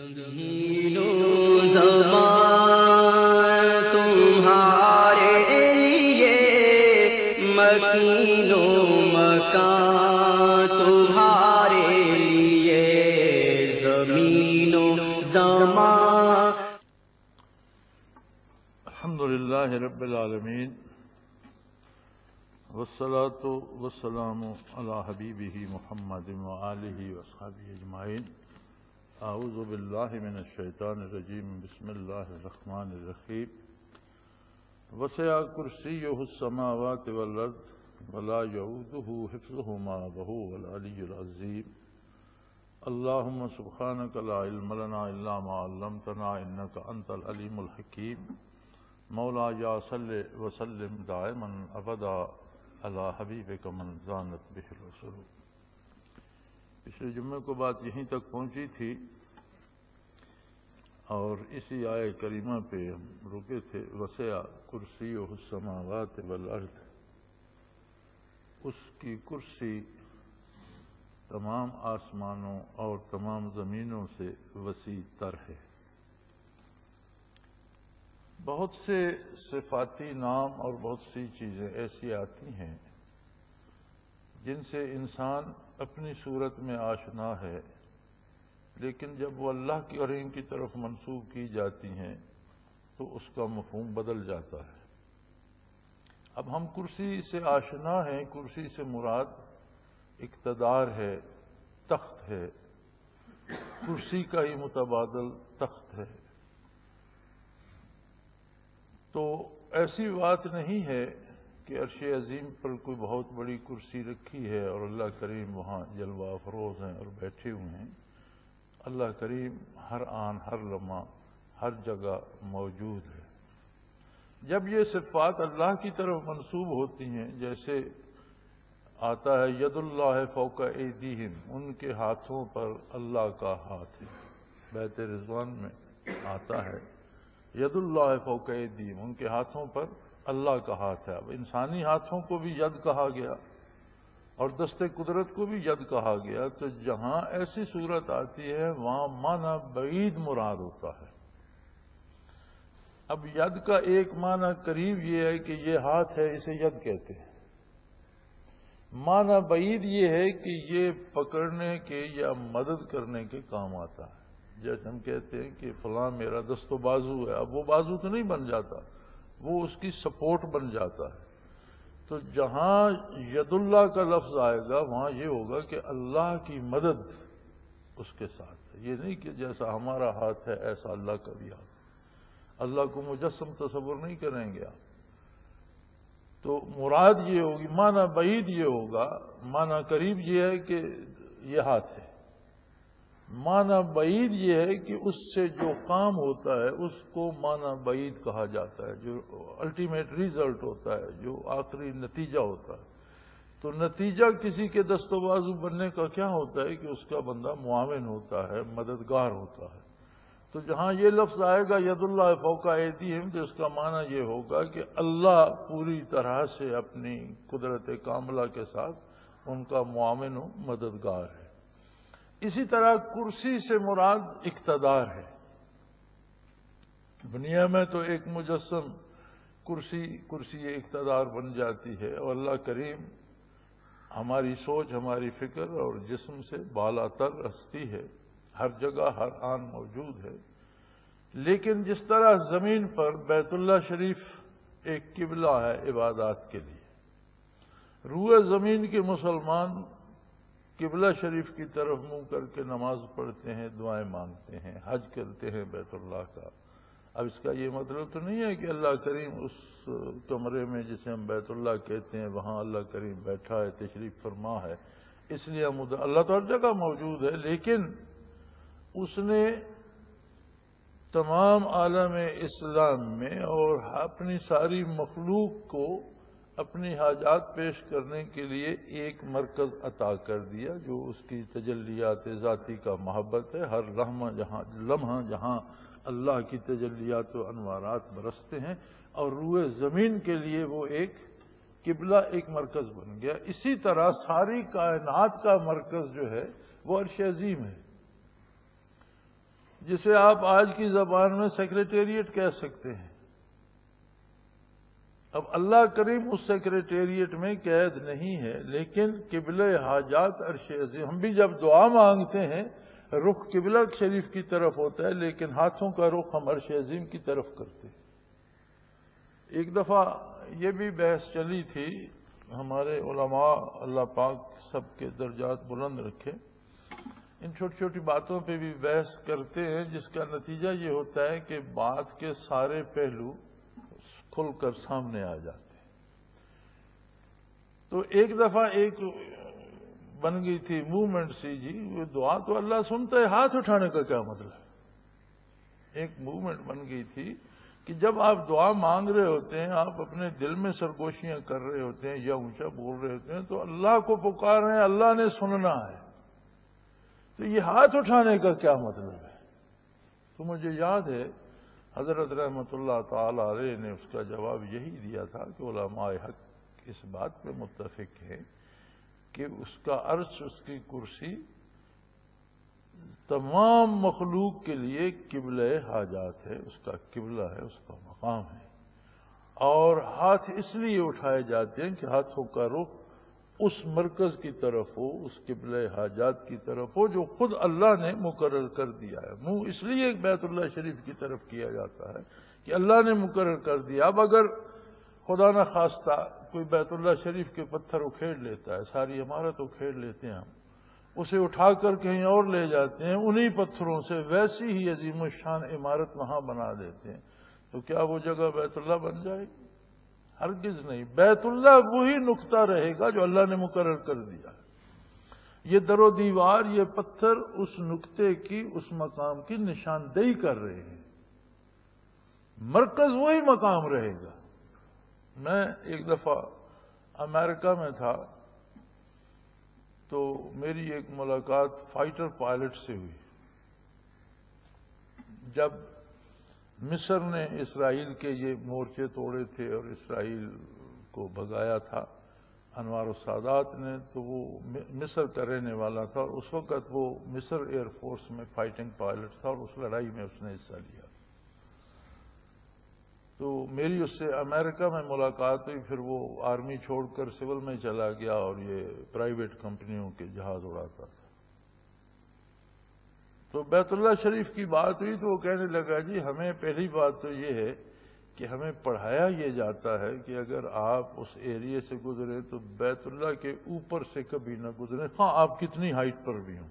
زمین و زمان تمہارے لیے، مکین و مکان تمہارے لیے، زمین و زمان. الحمدللہ رب العالمین، والصلاة والسلام علی حبیبہ محمد وآلہ واصحابہ اجمعین. اعوذ باللہ من الشیطان الرجیم، بسم اللہ الرحمن الرحیم. وسع کرسیہ السماوات والارض ولا یعودہ حفظہما وہو العلی العظیم. اللہم سبحانک لا علم لنا الا ما علمتنا انک انت العلیم الحکیم. مولا یا صلی وسلم دائما ابدا علی حبیبک من زانت بہ الرسول. پچھلے جمعے کو بات یہیں تک پہنچی تھی اور اسی آیہ کریمہ پہ ہم رکے تھے. وسع کرسیہ السماوات والارض، اس کی کرسی تمام آسمانوں اور تمام زمینوں سے وسیع تر ہے. بہت سے صفاتی نام اور بہت سی چیزیں ایسی آتی ہیں جن سے انسان اپنی صورت میں آشنا ہے، لیکن جب وہ اللہ کی کریم کی طرف منسوب کی جاتی ہیں تو اس کا مفہوم بدل جاتا ہے. اب ہم کرسی سے آشنا ہیں. کرسی سے مراد اقتدار ہے، تخت ہے. کرسی کا ہی متبادل تخت ہے. تو ایسی بات نہیں ہے کہ عرش عظیم پر کوئی بہت بڑی کرسی رکھی ہے اور اللہ کریم وہاں جلوہ افروز ہیں اور بیٹھے ہوئے ہیں. اللہ کریم ہر آن ہر لمحہ ہر جگہ موجود ہے. جب یہ صفات اللہ کی طرف منسوب ہوتی ہیں، جیسے آتا ہے ید اللہ فوق ایدیہم، ان کے ہاتھوں پر اللہ کا ہاتھ ہے. بیت رضوان میں آتا ہے ید اللہ فوق ایدیہم، ان کے ہاتھوں پر اللہ کا ہاتھ ہے. اب انسانی ہاتھوں کو بھی ید کہا گیا اور دست قدرت کو بھی ید کہا گیا. تو جہاں ایسی صورت آتی ہے وہاں معنی بعید مراد ہوتا ہے. اب ید کا ایک معنی قریب یہ ہے کہ یہ ہاتھ ہے، اسے ید کہتے ہیں. معنی بعید یہ ہے کہ یہ پکڑنے کے یا مدد کرنے کے کام آتا ہے. جیسے ہم کہتے ہیں کہ فلاں میرا دست و بازو ہے. اب وہ بازو تو نہیں بن جاتا، وہ اس کی سپورٹ بن جاتا ہے. تو جہاں ید اللہ کا لفظ آئے گا وہاں یہ ہوگا کہ اللہ کی مدد اس کے ساتھ ہے. یہ نہیں کہ جیسا ہمارا ہاتھ ہے ایسا اللہ کا بھی ہاتھ. اللہ کو مجسم تصور نہیں کریں گے آپ. تو مراد یہ ہوگی، معنی بعید یہ ہوگا. معنی قریب یہ ہے کہ یہ ہاتھ ہے. معنی بعید یہ ہے کہ اس سے جو کام ہوتا ہے اس کو معنی بعید کہا جاتا ہے، جو الٹیمیٹ ریزلٹ ہوتا ہے، جو آخری نتیجہ ہوتا ہے. تو نتیجہ کسی کے دست و بازو بننے کا کیا ہوتا ہے کہ اس کا بندہ معاون ہوتا ہے، مددگار ہوتا ہے. تو جہاں یہ لفظ آئے گا ید اللہ فوق ایدیہم، تو اس کا معنی یہ ہوگا کہ اللہ پوری طرح سے اپنی قدرت کاملہ کے ساتھ ان کا معاون و مددگار ہے. اسی طرح کرسی سے مراد اقتدار ہے. دنیا میں تو ایک مجسم کرسی اقتدار بن جاتی ہے، اور اللہ کریم ہماری سوچ، ہماری فکر اور جسم سے بالا تر ہستی ہے، ہر جگہ ہر آن موجود ہے. لیکن جس طرح زمین پر بیت اللہ شریف ایک قبلہ ہے عبادات کے لیے، روئے زمین کے مسلمان قبلہ شریف کی طرف منہ کر کے نماز پڑھتے ہیں، دعائیں مانگتے ہیں، حج کرتے ہیں بیت اللہ کا. اب اس کا یہ مطلب تو نہیں ہے کہ اللہ کریم اس کمرے میں جسے ہم بیت اللہ کہتے ہیں وہاں اللہ کریم بیٹھا ہے، تشریف فرما ہے. اس لیے اللہ تو ہر جگہ موجود ہے، لیکن اس نے تمام عالم اسلام میں اور اپنی ساری مخلوق کو اپنی حاجات پیش کرنے کے لیے ایک مرکز عطا کر دیا، جو اس کی تجلیات ذاتی کا محبت ہے. ہر لمحہ جہاں اللہ کی تجلیات و انوارات برستے ہیں، اور روئے زمین کے لیے وہ ایک قبلہ، ایک مرکز بن گیا. اسی طرح ساری کائنات کا مرکز جو ہے وہ عرش عظیم ہے. جسے آپ آج کی زبان میں سیکریٹریٹ کہہ سکتے ہیں۔ اب اللہ کریم اس سیکریٹریٹ میں قید نہیں ہے، لیکن قبلہ حاجات عرش عظیم۔ ہم بھی جب دعا مانگتے ہیں رخ قبلہ شریف کی طرف ہوتا ہے، لیکن ہاتھوں کا رخ ہم عرش عظیم کی طرف کرتے ہیں۔ ایک دفعہ یہ بھی بحث چلی تھی، ہمارے علماء اللہ پاک سب کے درجات بلند رکھے، ان چھوٹی چھوٹی باتوں پہ بھی بحث کرتے ہیں، جس کا نتیجہ یہ ہوتا ہے کہ بات کے سارے پہلو کھل کر سامنے آ جاتے ہیں۔ تو ایک دفعہ ایک بن گئی تھی موومنٹ سی، جی وہ دعا تو اللہ سنتا ہے، ہاتھ اٹھانے کا کیا مطلب ہے؟ ایک موومنٹ بن گئی تھی کہ جب آپ دعا مانگ رہے ہوتے ہیں، آپ اپنے دل میں سرگوشیاں کر رہے ہوتے ہیں یا اونچا بول رہے ہوتے ہیں، تو اللہ کو پکار رہے ہیں، اللہ نے سننا ہے، تو یہ ہاتھ اٹھانے کا کیا مطلب ہے؟ تو مجھے یاد ہے حضرت رحمت اللہ تعالی علیہ نے اس کا جواب یہی دیا تھا کہ علماء حق اس بات پہ متفق ہیں کہ اس کا عرش، اس کی کرسی تمام مخلوق کے لیے قبلہ حاجات ہے، اس کا قبلہ ہے، اس کا مقام ہے، اور ہاتھ اس لیے اٹھائے جاتے ہیں کہ ہاتھوں کا رخ اس مرکز کی طرف ہو، اس قبلہ حاجات کی طرف ہو جو خود اللہ نے مقرر کر دیا ہے۔ منہ اس لیے بیت اللہ شریف کی طرف کیا جاتا ہے کہ اللہ نے مقرر کر دیا۔ اب اگر خدا نہ خواستہ کوئی بیت اللہ شریف کے پتھر اکھیڑ لیتا ہے، ساری عمارت اکھیڑ لیتے ہیں، ہم اسے اٹھا کر کہیں اور لے جاتے ہیں، انہی پتھروں سے ویسی ہی عظیم الشان عمارت وہاں بنا دیتے ہیں، تو کیا وہ جگہ بیت اللہ بن جائے گی؟ ہرگز نہیں۔ بیت اللہ وہی نقطہ رہے گا جو اللہ نے مقرر کر دیا ہے۔ یہ در و دیوار، یہ پتھر اس نقطے کی، اس مقام کی نشاندہی کر رہے ہیں، مرکز وہی مقام رہے گا۔ میں ایک دفعہ امریکہ میں تھا، تو میری ایک ملاقات فائٹر پائلٹ سے ہوئی۔ جب مصر نے اسرائیل کے یہ مورچے توڑے تھے اور اسرائیل کو بھگایا تھا انوار السادات نے، تو وہ مصر کا رہنے والا تھا، اور اس وقت وہ مصر ایئر فورس میں فائٹنگ پائلٹ تھا، اور اس لڑائی میں اس نے حصہ لیا۔ تو میری اس سے امریکہ میں ملاقات ہوئی، پھر وہ آرمی چھوڑ کر سول میں چلا گیا اور یہ پرائیویٹ کمپنیوں کے جہاز اڑاتا تھا۔ تو بیت اللہ شریف کی بات ہوئی تو وہ کہنے لگا، جی ہمیں پہلی بات تو یہ ہے کہ ہمیں پڑھایا یہ جاتا ہے کہ اگر آپ اس ایریے سے گزرے تو بیت اللہ کے اوپر سے کبھی نہ گزریں، خواہ آپ کتنی ہائٹ پر بھی ہوں۔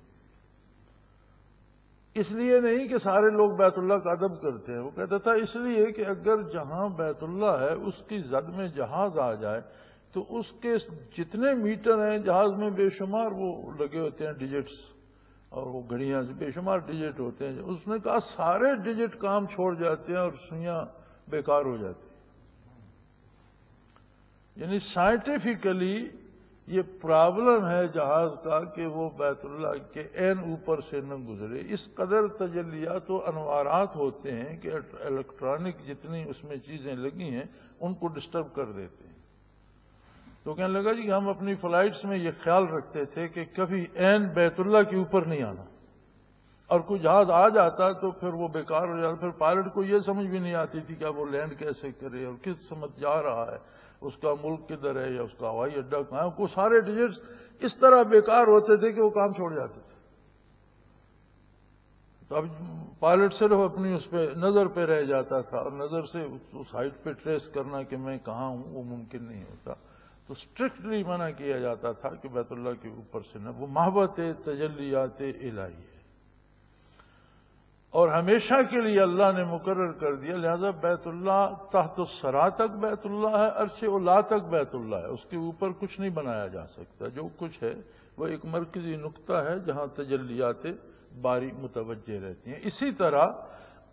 اس لیے نہیں کہ سارے لوگ بیت اللہ کا ادب کرتے ہیں، وہ کہتا تھا اس لیے کہ اگر جہاں بیت اللہ ہے اس کی زد میں جہاز آ جائے تو اس کے جتنے میٹر ہیں جہاز میں بے شمار وہ لگے ہوتے ہیں ڈیجٹس، اور وہ گھڑیاں سے بے شمار ڈیجٹ ہوتے ہیں۔ اس نے کہا سارے ڈیجٹ کام چھوڑ جاتے ہیں اور سوئیاں بیکار ہو جاتی ہیں۔ یعنی سائنٹیفکلی یہ پرابلم ہے جہاز کا کہ وہ بیت اللہ کے عین اوپر سے نہ گزرے۔ اس قدر تجلیات و انوارات ہوتے ہیں کہ الیکٹرانک جتنی اس میں چیزیں لگی ہیں ان کو ڈسٹرب کر دیتے ہیں۔ تو کہنے لگا جی ہم اپنی فلائٹس میں یہ خیال رکھتے تھے کہ کبھی عین بیت اللہ کے اوپر نہیں آنا، اور کوئی جہاز آ جاتا تو پھر وہ بیکار ہو جاتا۔ پھر پائلٹ کو یہ سمجھ بھی نہیں آتی تھی کہ وہ لینڈ کیسے کرے اور کس سمت جا رہا ہے، اس کا ملک کدھر ہے یا اس کا ہوائی اڈہ کہاں ہے۔ وہ سارے ڈیجٹس اس طرح بیکار ہوتے تھے کہ وہ کام چھوڑ جاتے تھے۔ تو اب پائلٹ صرف اپنی اس پہ نظر پہ رہ جاتا تھا، اور نظر سے اس ہائٹ پہ ٹریس کرنا کہ میں کہاں ہوں وہ ممکن نہیں ہوتا۔ تو اسٹرکٹلی منع کیا جاتا تھا کہ بیت اللہ کے اوپر سے نہ، وہ محبت تجلیات الہی ہے، اور ہمیشہ کے لیے اللہ نے مقرر کر دیا۔ لہذا بیت اللہ تحت الثری تک بیت اللہ ہے، عرش اولا تک بیت اللہ ہے، اس کے اوپر کچھ نہیں بنایا جا سکتا۔ جو کچھ ہے وہ ایک مرکزی نقطہ ہے جہاں تجلیات باری متوجہ رہتی ہیں۔ اسی طرح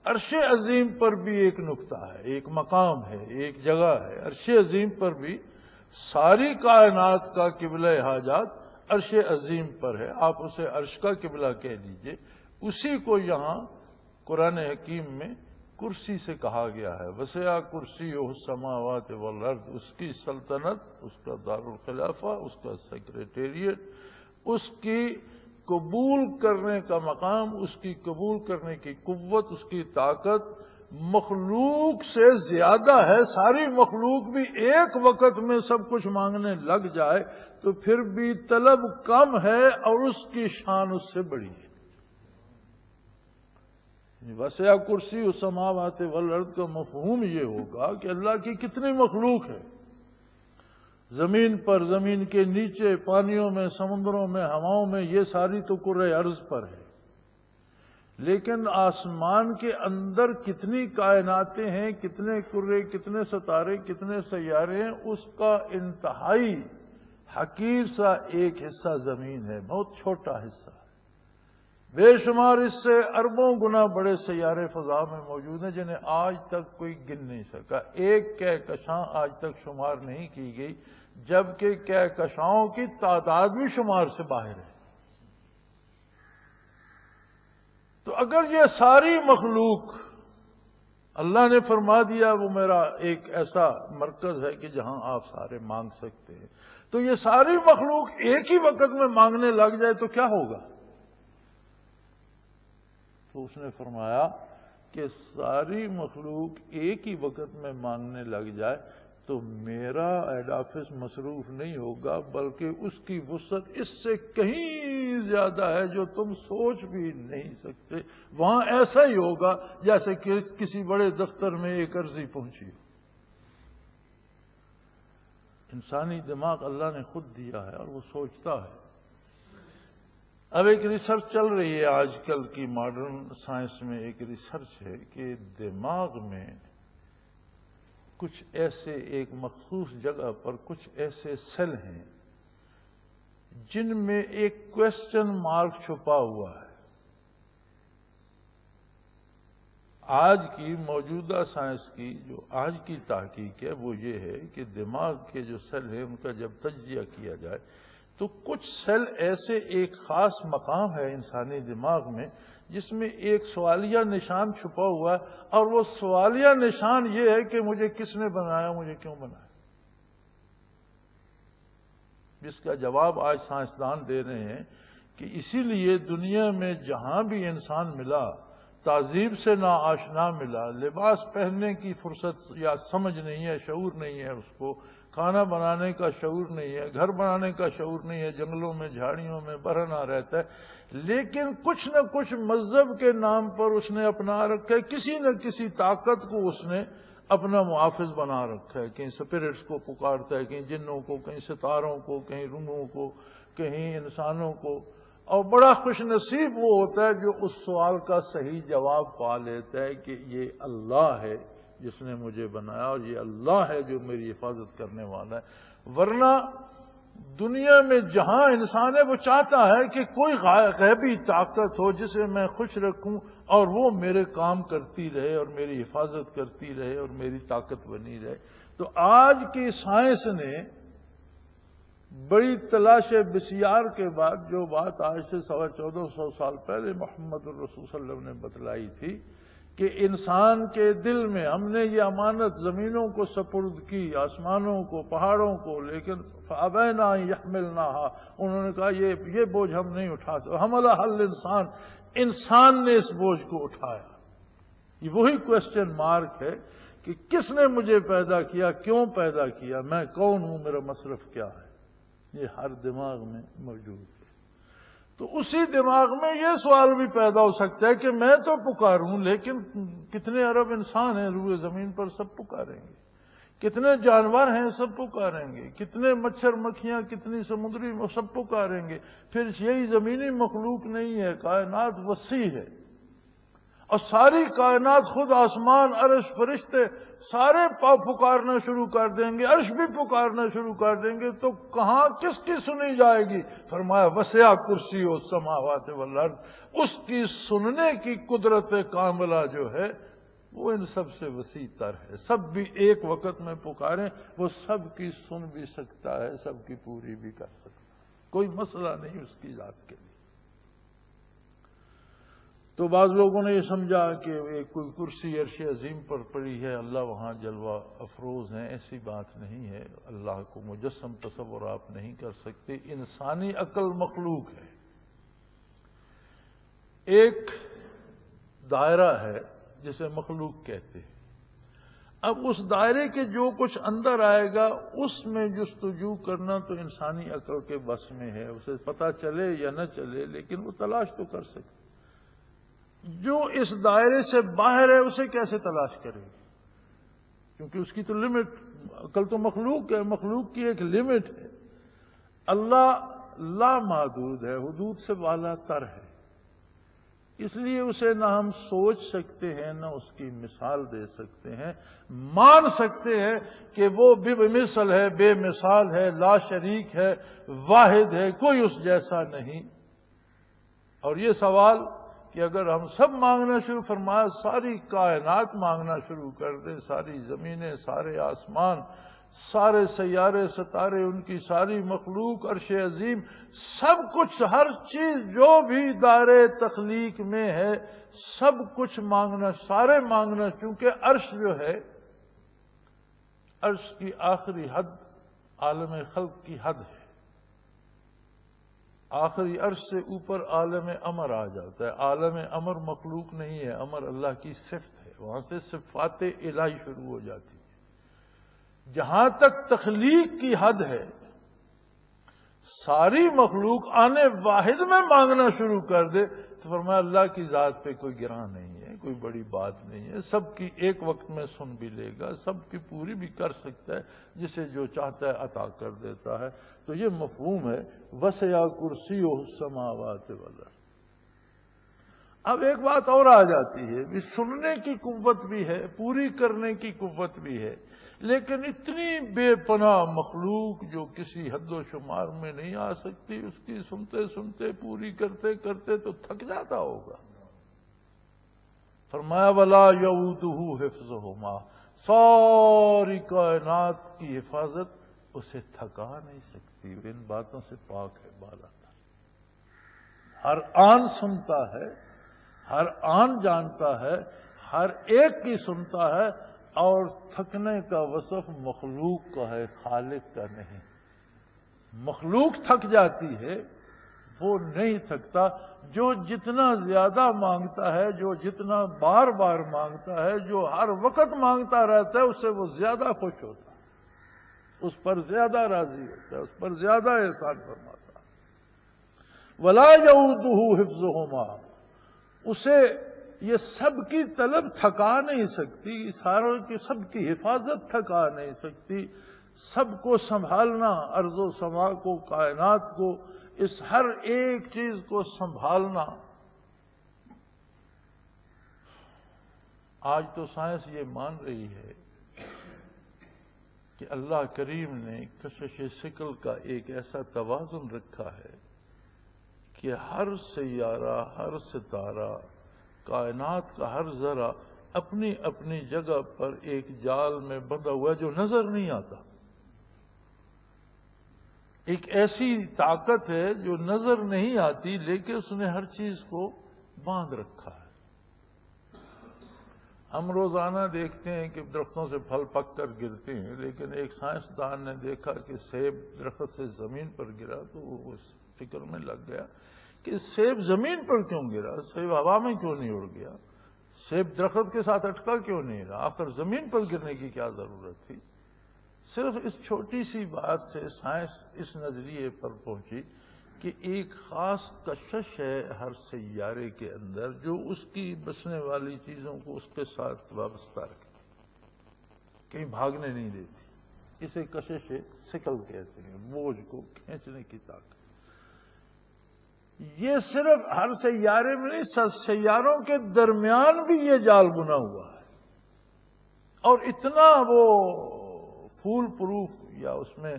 عرش عظیم پر بھی ایک نقطہ ہے، ایک مقام ہے، ایک جگہ ہے۔ عرش عظیم پر بھی ساری کائنات کا قبلہ حاجات عرش عظیم پر ہے، آپ اسے عرش کا قبلہ کہہ لیجئے۔ اسی کو یہاں قرآن حکیم میں کرسی سے کہا گیا ہے، وسع کرسیہ السماوات والارض، اس کی سلطنت، اس کا دارالخلافہ، اس کا سیکریٹریٹ، اس کی قبول کرنے کا مقام، اس کی قبول کرنے کی قوت، اس کی طاقت مخلوق سے زیادہ ہے۔ ساری مخلوق بھی ایک وقت میں سب کچھ مانگنے لگ جائے تو پھر بھی طلب کم ہے اور اس کی شان اس سے بڑی ہے۔ وسع کرسی السماوات والارض کا مفہوم یہ ہوگا کہ اللہ کی کتنی مخلوق ہے، زمین پر، زمین کے نیچے، پانیوں میں، سمندروں میں، ہواؤں میں، یہ ساری تو کرۂ ارض پر ہے، لیکن آسمان کے اندر کتنی کائناتیں ہیں، کتنے کرے، کتنے ستارے، کتنے سیارے ہیں، اس کا انتہائی حقیر سا ایک حصہ زمین ہے، بہت چھوٹا حصہ ہے۔ بے شمار اس سے اربوں گنا بڑے سیارے فضا میں موجود ہیں جنہیں آج تک کوئی گن نہیں سکا، ایک کہکشاں آج تک شمار نہیں کی گئی، جبکہ کہکشاؤں کی تعداد بھی شمار سے باہر ہے۔ تو اگر یہ ساری مخلوق اللہ نے فرما دیا وہ میرا ایک ایسا مرکز ہے کہ جہاں آپ سارے مانگ سکتے ہیں، تو یہ ساری مخلوق ایک ہی وقت میں مانگنے لگ جائے تو کیا ہوگا؟ تو اس نے فرمایا کہ ساری مخلوق ایک ہی وقت میں مانگنے لگ جائے تو میرا ہیڈ آفس مصروف نہیں ہوگا، بلکہ اس کی وسعت اس سے کہیں زیادہ ہے جو تم سوچ بھی نہیں سکتے۔ وہاں ایسا ہی ہوگا جیسے کہ کسی بڑے دفتر میں ایک عرضی پہنچی ہو۔ انسانی دماغ اللہ نے خود دیا ہے اور وہ سوچتا ہے۔ اب ایک ریسرچ چل رہی ہے آج کل کی ماڈرن سائنس میں، ایک ریسرچ ہے کہ دماغ میں کچھ ایسے ایک مخصوص جگہ پر کچھ ایسے سیل ہیں جن میں ایک کویسچن مارک چھپا ہوا ہے۔ آج کی موجودہ سائنس کی جو آج کی تحقیق ہے وہ یہ ہے کہ دماغ کے جو سیل ہیں ان کا جب تجزیہ کیا جائے تو کچھ سیل ایسے ایک خاص مقام ہے انسانی دماغ میں جس میں ایک سوالیہ نشان چھپا ہوا ہے، اور وہ سوالیہ نشان یہ ہے کہ مجھے کس نے بنایا، مجھے کیوں بنایا۔ جس کا جواب آج سائنسدان دے رہے ہیں کہ اسی لیے دنیا میں جہاں بھی انسان ملا، تہذیب سے نا آشنا ملا، لباس پہننے کی فرصت یا سمجھ نہیں ہے، شعور نہیں ہے اس کو، کھانا بنانے کا شعور نہیں ہے، گھر بنانے کا شعور نہیں ہے، جنگلوں میں جھاڑیوں میں برہنا رہتا ہے، لیکن کچھ نہ کچھ مذہب کے نام پر اس نے اپنا رکھا ہے، کسی نہ کسی طاقت کو اس نے اپنا محافظ بنا رکھا ہے، کہیں سپرٹس کو پکارتا ہے، کہیں جنوں کو، کہیں ستاروں کو، کہیں روحوں کو، کہیں انسانوں کو، اور بڑا خوش نصیب وہ ہوتا ہے جو اس سوال کا صحیح جواب پا لیتا ہے کہ یہ اللہ ہے جس نے مجھے بنایا اور یہ اللہ ہے جو میری حفاظت کرنے والا ہے۔ ورنہ دنیا میں جہاں انسان ہے وہ چاہتا ہے کہ کوئی غیبی طاقت ہو جسے میں خوش رکھوں اور وہ میرے کام کرتی رہے اور میری حفاظت کرتی رہے اور میری طاقت بنی رہے۔ تو آج کی سائنس نے بڑی تلاش بسیار کے بعد جو بات آج سے 1450 سال پہلے محمد الرسول صلی اللہ علیہ وسلم نے بتلائی تھی کہ انسان کے دل میں ہم نے یہ امانت زمینوں کو سپرد کی، آسمانوں کو، پہاڑوں کو، لیکن فابینا یحملناہا، انہوں نے کہا یہ بوجھ ہم نہیں اٹھا سکتے، حملھا الانسان، انسان نے اس بوجھ کو اٹھایا۔ یہ وہی کویسچن مارک ہے کہ کس نے مجھے پیدا کیا، کیوں پیدا کیا، میں کون ہوں، میرا مصرف کیا ہے، یہ ہر دماغ میں موجود ہے۔ تو اسی دماغ میں یہ سوال بھی پیدا ہو سکتا ہے کہ میں تو پکاروں لیکن کتنے ارب انسان ہیں روئے زمین پر، سب پکاریں گے، کتنے جانور ہیں سب پکاریں گے، کتنے مچھر مکھیاں، کتنی سمندری سب پکاریں گے، پھر یہی زمینی مخلوق نہیں ہے، کائنات وسیع ہے، اور ساری کائنات خود آسمان، عرش، فرشتے سارے پکارنا شروع کر دیں گے، عرش بھی پکارنا شروع کر دیں گے، تو کہاں کس کی سنی جائے گی؟ فرمایا وسع کرسی السماوات والارض، اس کی سننے کی قدرت کاملہ جو ہے وہ ان سب سے وسیع تر ہے۔ سب بھی ایک وقت میں پکاریں وہ سب کی سن بھی سکتا ہے، سب کی پوری بھی کر سکتا ہے، کوئی مسئلہ نہیں اس کی ذات کے لیے۔ تو بعض لوگوں نے یہ سمجھا کہ کوئی کرسی عرش عظیم پر پڑی ہے، اللہ وہاں جلوہ افروز ہیں، ایسی بات نہیں ہے، اللہ کو مجسم تصور آپ نہیں کر سکتے، انسانی عقل مخلوق ہے، ایک دائرہ ہے جسے مخلوق کہتے ہیں. اب اس دائرے کے جو کچھ اندر آئے گا اس میں جستجو کرنا تو انسانی عقل کے بس میں ہے. اسے پتہ چلے یا نہ چلے لیکن وہ تلاش تو کر سکتے. جو اس دائرے سے باہر ہے اسے کیسے تلاش کرے گی؟ کیونکہ اس کی تو لمٹ، عقل تو مخلوق ہے، مخلوق کی ایک لمٹ ہے. اللہ لامحدود ہے، حدود سے بالا تر ہے. اس لیے اسے نہ ہم سوچ سکتے ہیں نہ اس کی مثال دے سکتے ہیں. مان سکتے ہیں کہ وہ بے مثل ہے، بے مثال ہے، لا شریک ہے، واحد ہے، کوئی اس جیسا نہیں. اور یہ سوال کہ اگر ہم سب مانگنا شروع فرمایا، ساری کائنات مانگنا شروع کر دیں، ساری زمینیں، سارے آسمان، سارے سیارے ستارے، ان کی ساری مخلوق، عرش عظیم، سب کچھ، ہر چیز جو بھی دائرے تخلیق میں ہے، سب کچھ مانگنا، سارے مانگنا. چونکہ عرش جو ہے، عرش کی آخری حد عالم خلق کی حد ہے. آخری عرش سے اوپر عالم امر آ جاتا ہے. عالم امر مخلوق نہیں ہے، امر اللہ کی صفت ہے. وہاں سے صفات الہی شروع ہو جاتی ہے. جہاں تک تخلیق کی حد ہے، ساری مخلوق آنے واحد میں مانگنا شروع کر دے تو فرمایا اللہ کی ذات پہ کوئی گراں نہیں ہے، کوئی بڑی بات نہیں ہے. سب کی ایک وقت میں سن بھی لے گا، سب کی پوری بھی کر سکتا ہے، جسے جو چاہتا ہے عطا کر دیتا ہے. تو یہ مفہوم ہے وسع کرسیہ السماوات والارض. اب ایک بات اور آ جاتی ہے، بھی سننے کی قوت بھی ہے، پوری کرنے کی قوت بھی ہے، لیکن اتنی بے پناہ مخلوق جو کسی حد و شمار میں نہیں آ سکتی، اس کی سنتے سنتے، پوری کرتے کرتے تو تھک جاتا ہوگا. فرمایا وَلَا يَؤُودُهُ حِفْظُهُمَا، ساری کائنات کی حفاظت اسے تھکا نہیں سکتی. ان باتوں سے پاک ہے بالا تر. ہر آن سنتا ہے، ہر آن جانتا ہے، ہر ایک کی سنتا ہے. اور تھکنے کا وصف مخلوق کا ہے، خالق کا نہیں. مخلوق تھک جاتی ہے، وہ نہیں تھکتا. جو جتنا زیادہ مانگتا ہے، جو جتنا بار بار مانگتا ہے، جو ہر وقت مانگتا رہتا ہے، اس سے وہ زیادہ خوش ہوتا ہے، اس پر زیادہ راضی ہوتا ہے، اس پر زیادہ احسان فرماتا ہے. وَلَا يَؤُودُهُ حِفْظُهُمَا، اسے یہ سب کی طلب تھکا نہیں سکتی، ساروں کی، سب کی حفاظت تھکا نہیں سکتی. سب کو سنبھالنا، ارض و سما کو، کائنات کو، اس ہر ایک چیز کو سنبھالنا. آج تو سائنس یہ مان رہی ہے کہ اللہ کریم نے کشش ثقل کا ایک ایسا توازن رکھا ہے کہ ہر سیارہ، ہر ستارہ، کائنات کا ہر ذرہ اپنی اپنی جگہ پر ایک جال میں بندھا ہوا ہے جو نظر نہیں آتا. ایک ایسی طاقت ہے جو نظر نہیں آتی لیکن اس نے ہر چیز کو باندھ رکھا ہے. ہم روزانہ دیکھتے ہیں کہ درختوں سے پھل پک کر گرتے ہیں، لیکن ایک سائنسدان نے دیکھا کہ سیب درخت سے زمین پر گرا تو وہ اس فکر میں لگ گیا کہ سیب زمین پر کیوں گرا، سیب ہوا میں کیوں نہیں اڑ گیا، سیب درخت کے ساتھ اٹکا کیوں نہیں رہا، آخر زمین پر گرنے کی کیا ضرورت تھی. صرف اس چھوٹی سی بات سے سائنس اس نظریے پر پہنچی کہ ایک خاص کشش ہے ہر سیارے کے اندر جو اس کی بسنے والی چیزوں کو اس کے ساتھ وابستہ رکھے، کہیں بھاگنے نہیں دیتی. اسے کشش ثقل کہتے ہیں، بوجھ کو کھینچنے کی طاقت. یہ صرف ہر سیارے میں نہیں، سیاروں کے درمیان بھی یہ جال بنا ہوا ہے. اور اتنا وہ فول پروف، یا اس میں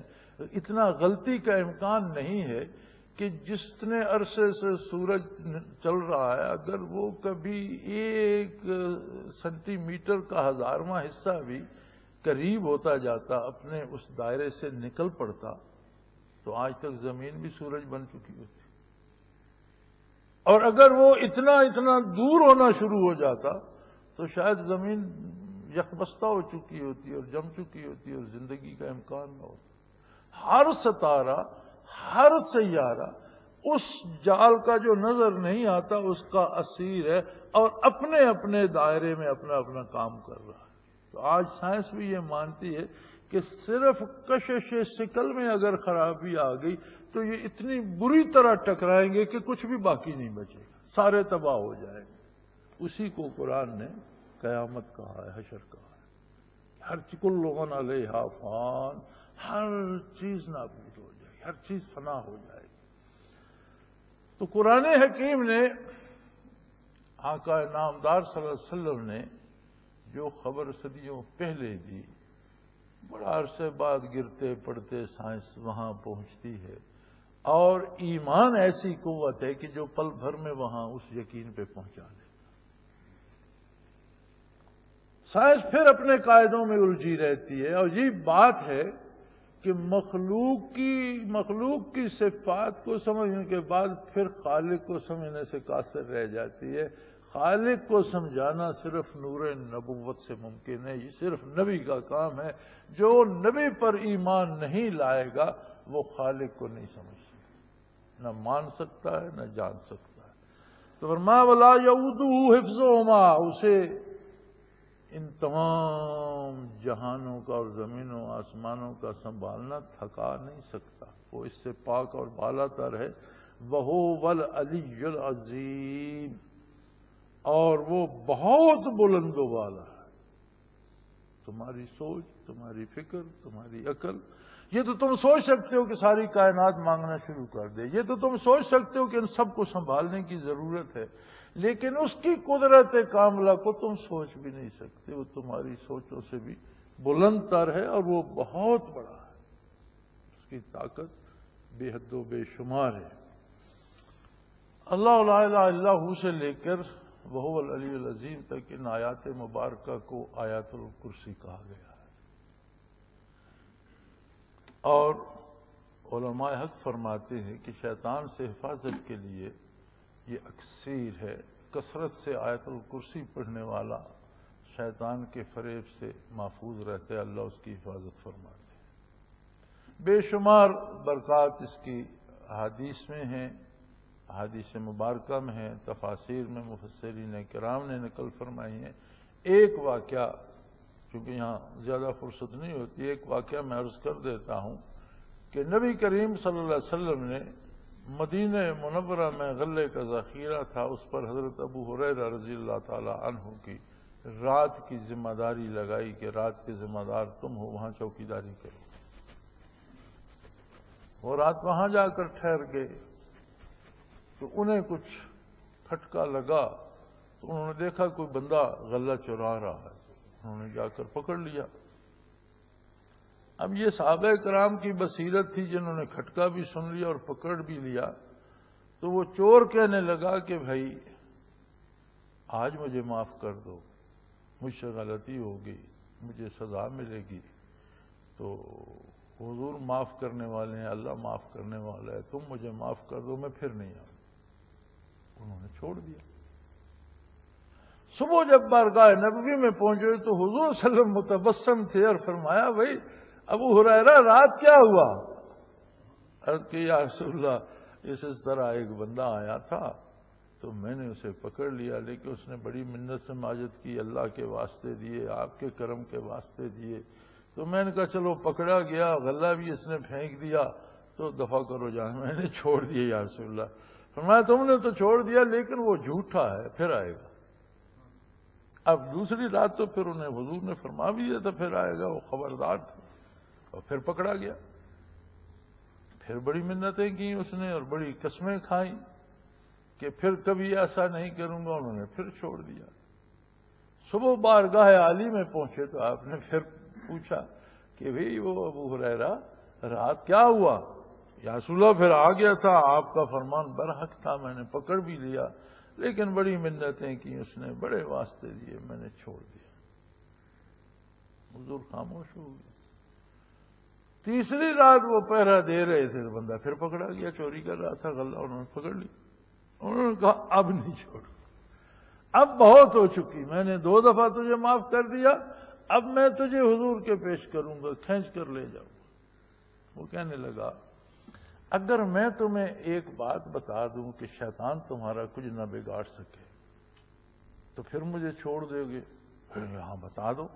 اتنا غلطی کا امکان نہیں ہے کہ جتنے عرصے سے سورج چل رہا ہے، اگر وہ کبھی 1 سینٹی میٹر کا 1000واں حصہ بھی قریب ہوتا جاتا، اپنے اس دائرے سے نکل پڑتا، تو آج تک زمین بھی سورج بن چکی ہوتی. اور اگر وہ اتنا دور ہونا شروع ہو جاتا تو شاید زمین یکبستہ ہو چکی ہوتی اور جم چکی ہوتی اور زندگی کا امکان نہ ہوتا. ہر ستارہ، ہر سیارہ اس جال کا جو نظر نہیں آتا اس کا اسیر ہے اور اپنے اپنے دائرے میں اپنا اپنا کام کر رہا ہے۔ تو آج سائنس بھی یہ مانتی ہے کہ صرف کشش سکل میں اگر خرابی آ گئی تو یہ اتنی بری طرح ٹکرائیں گے کہ کچھ بھی باقی نہیں بچے گا، سارے تباہ ہو جائیں گے۔ اسی کو قرآن نے قیامت کہا ہے، حشر کہا ہے۔ ہر کل من علیہا فان، ہر چیز نابود ہو جائے گی، ہر چیز فنا ہو جائے گی۔ تو قرآن حکیم نے آقا نامدار صلی اللہ علیہ وسلم نے جو خبر صدیوں پہلے دی، بڑا عرصے بعد گرتے پڑتے سائنس وہاں پہنچتی ہے، اور ایمان ایسی قوت ہے کہ جو پل بھر میں وہاں اس یقین پہ پہنچا دے۔ سائنس پھر اپنے قاعدوں میں الجھی رہتی ہے، اور یہ بات ہے کہ مخلوق کی صفات کو سمجھنے کے بعد پھر خالق کو سمجھنے سے قاصر رہ جاتی ہے۔ خالق کو سمجھانا صرف نور نبوت سے ممکن ہے، یہ صرف نبی کا کام ہے۔ جو نبی پر ایمان نہیں لائے گا وہ خالق کو نہیں سمجھ سکتا، نہ مان سکتا ہے نہ جان سکتا ہے۔ تو فرمایا وَلَا يَئُودُهُ حِفْظُهُمَا، اسے ان تمام جہانوں کا اور زمینوں آسمانوں کا سنبھالنا تھکا نہیں سکتا، وہ اس سے پاک اور بالا تر ہے۔ وَهُوَ الْعَلِيُّ الْعَظِيمُ، اور وہ بہت بلند و بالا ہے۔ تمہاری سوچ، تمہاری فکر، تمہاری عقل، یہ تو تم سوچ سکتے ہو کہ ساری کائنات مانگنا شروع کر دے، یہ تو تم سوچ سکتے ہو کہ ان سب کو سنبھالنے کی ضرورت ہے، لیکن اس کی قدرت کاملہ کو تم سوچ بھی نہیں سکتے۔ وہ تمہاری سوچوں سے بھی بلند تر ہے اور وہ بہت بڑا ہے، اس کی طاقت بے حد و بے شمار ہے۔ اللہ لا الہ الا ہو سے لے کر وہو العلی العظیم تک ان آیات مبارکہ کو آیات الکرسی کہا گیا ہے۔ اور علماء حق فرماتے ہیں کہ شیطان سے حفاظت کے لیے یہ اکثیر ہے، کثرت سے آیت الکرسی پڑھنے والا شیطان کے فریب سے محفوظ رہتے، اللہ اس کی حفاظت فرماتے ہیں۔ بے شمار برکات اس کی احادیث میں ہیں، احادیث مبارکہ میں ہیں، تفاسیر میں مفسرین کرام نے نقل فرمائی ہیں۔ ایک واقعہ، کیونکہ یہاں زیادہ فرصت نہیں ہوتی، ایک واقعہ میں عرض کر دیتا ہوں کہ نبی کریم صلی اللہ علیہ وسلم نے مدینہ منورہ میں غلے کا ذخیرہ تھا، اس پر حضرت ابو ہریرہ رضی اللہ تعالی عنہ کی رات کی ذمہ داری لگائی کہ رات کے ذمہ دار تم ہو، وہاں چوکیداری کرو۔ وہ رات وہاں جا کر ٹھہر گئے تو انہیں کچھ کھٹکا لگا، تو انہوں نے دیکھا کوئی بندہ غلہ چرا رہا ہے، انہوں نے جا کر پکڑ لیا۔ اب یہ صحابہ کرام کی بصیرت تھی جنہوں نے کھٹکا بھی سن لیا اور پکڑ بھی لیا، تو وہ چور کہنے لگا کہ بھائی آج مجھے معاف کر دو، مجھ سے غلطی ہو گئی، مجھے سزا ملے گی۔ تو حضور معاف کرنے والے ہیں، اللہ معاف کرنے والا ہے، تم مجھے معاف کر دو، میں پھر نہیں آؤں۔ انہوں نے چھوڑ دیا۔ صبح جب بارگاہ نبوی میں پہنچے تو حضور صلی اللہ علیہ وسلم متبسم تھے اور فرمایا بھائی ابو ہریرہ رات کیا ہوا؟ عرض کہ یا رسول اللہ اس طرح ایک بندہ آیا تھا تو میں نے اسے پکڑ لیا، لیکن اس نے بڑی منت سے ماجت کی، اللہ کے واسطے دیے، آپ کے کرم کے واسطے دیے، تو میں نے کہا چلو پکڑا گیا، غلہ بھی اس نے پھینک دیا تو دفع کرو جان، میں نے چھوڑ دیا یا رسول اللہ۔ فرمایا تم نے تو چھوڑ دیا لیکن وہ جھوٹا ہے، پھر آئے گا۔ اب دوسری رات تو پھر انہیں حضور نے فرما بھی دیا تھا پھر آئے گا، وہ خبردار تھا، اور پھر پکڑا گیا۔ پھر بڑی منتیں کی اس نے اور بڑی قسمیں کھائیں کہ پھر کبھی ایسا نہیں کروں گا، انہوں نے پھر چھوڑ دیا۔ صبح بارگاہ عالی میں پہنچے تو آپ نے پھر پوچھا کہ بھئی وہ ابو ہریرہ رات کیا ہوا؟ یا رسول اللہ پھر آ گیا تھا، آپ کا فرمان برحق تھا، میں نے پکڑ بھی لیا، لیکن بڑی منتیں کی اس نے، بڑے واسطے دیے، میں نے چھوڑ دیا۔ حضور خاموش ہو گئے۔ تیسری رات وہ پہرا دے رہے تھے تو بندہ پھر پکڑا گیا، چوری کر رہا تھا غلہ، انہوں نے پکڑ لی۔ انہوں نے کہا اب نہیں چھوڑوں، اب بہت ہو چکی، میں نے 2 دفعہ تجھے معاف کر دیا، اب میں تجھے حضور کے پیش کروں گا، کھینچ کر لے جاؤں گا۔ وہ کہنے لگا اگر میں تمہیں ایک بات بتا دوں کہ شیطان تمہارا کچھ نہ بگاڑ سکے تو پھر مجھے چھوڑ دے گے؟ ہاں بتا دو۔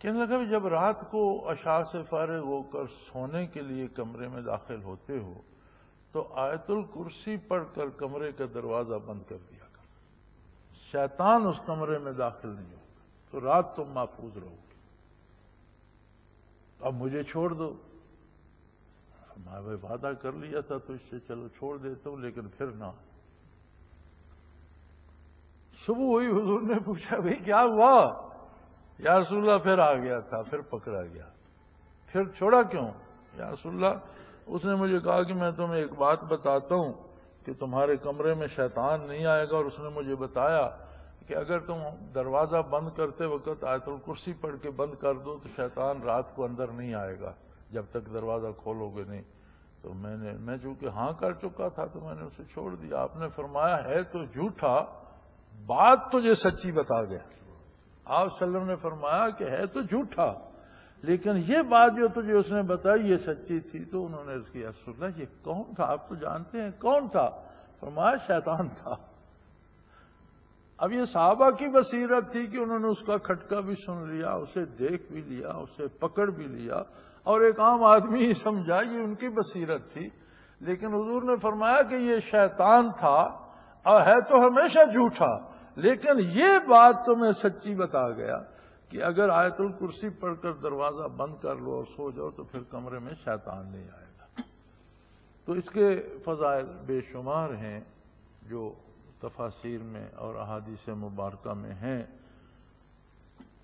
کہنے لگا جب رات کو عشاء سے فارغ ہو کر سونے کے لیے کمرے میں داخل ہوتے ہو تو آیت الکرسی پڑھ کر کمرے کا دروازہ بند کر دیا کر، شیطان اس کمرے میں داخل نہیں ہوگا، تو رات تم محفوظ رہو گے۔ اب مجھے چھوڑ دو۔ میں وعدہ کر لیا تھا تو اس سے چلو چھوڑ دیتا ہوں، لیکن پھر نہ۔ صبح ہوئی، حضور نے پوچھا بھئی کیا ہوا؟ یا رسول اللہ پھر آ گیا تھا، پھر پکڑا گیا۔ پھر چھوڑا کیوں؟ یا رسول اللہ اس نے مجھے کہا کہ میں تمہیں ایک بات بتاتا ہوں کہ تمہارے کمرے میں شیطان نہیں آئے گا، اور اس نے مجھے بتایا کہ اگر تم دروازہ بند کرتے وقت آیت الکرسی پڑھ کے بند کر دو تو شیطان رات کو اندر نہیں آئے گا جب تک دروازہ کھولو گے نہیں۔ تو میں چونکہ ہاں کر چکا تھا تو میں نے اسے چھوڑ دیا۔ آپ نے فرمایا ہے تو جھوٹا، بات تجھے سچی بتا گیا۔ آپ صلی اللہ علیہ وسلم نے فرمایا کہ ہے تو جھوٹا لیکن یہ بات جو تجھے اس نے بتائی یہ سچی تھی۔ تو انہوں نے اس کی رسول اللہ یہ کون تھا؟ آپ تو جانتے ہیں کون تھا؟ فرمایا شیطان تھا۔ اب یہ صحابہ کی بصیرت تھی کہ انہوں نے اس کا کھٹکا بھی سن لیا، اسے دیکھ بھی لیا، اسے پکڑ بھی لیا، اور ایک عام آدمی ہی سمجھا، یہ ان کی بصیرت تھی۔ لیکن حضور نے فرمایا کہ یہ شیطان تھا اور ہے تو ہمیشہ جھوٹا، لیکن یہ بات تو میں سچی بتا گیا کہ اگر آیت الکرسی پڑھ کر دروازہ بند کر لو اور سو جاؤ تو پھر کمرے میں شیطان نہیں آئے گا۔ تو اس کے فضائل بے شمار ہیں جو تفاسیر میں اور احادیث مبارکہ میں ہیں،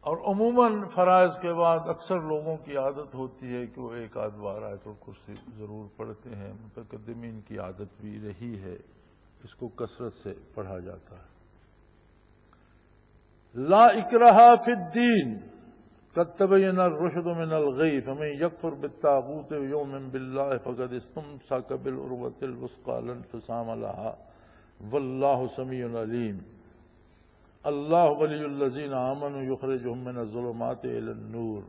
اور عموماً فرائض کے بعد اکثر لوگوں کی عادت ہوتی ہے کہ وہ ایک آدھ بار آیت الکرسی ضرور پڑھتے ہیں۔ متقدمین کی عادت بھی رہی ہے، اس کو کثرت سے پڑھا جاتا ہے۔ لا اکراہ فی الدین قد تبین الرشد من الغی فمن یکفر بالطاغوت یؤمن باللہ فقد استمسک بالعروۃ الوثقی لا انفصام لها واللہ سمیع علیم۔ اللہ ولی الذین آمنوا یخرجهم من الظلمات الی النور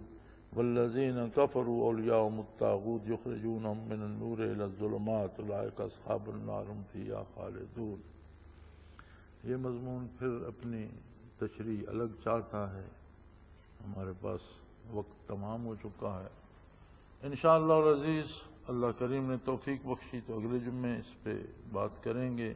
والذین کفروا اولیاءهم الطاغوت یخرجونهم من النور الی الظلمات اولئک اصحاب النار هم فیہا خالدون۔ یہ مضمون پھر اپنی تشریح الگ چاہتا ہے، ہمارے پاس وقت تمام ہو چکا ہے۔ انشاءاللہ العزیز اللہ کریم نے توفیق بخشی تو اگلے جمعے اس پہ بات کریں گے۔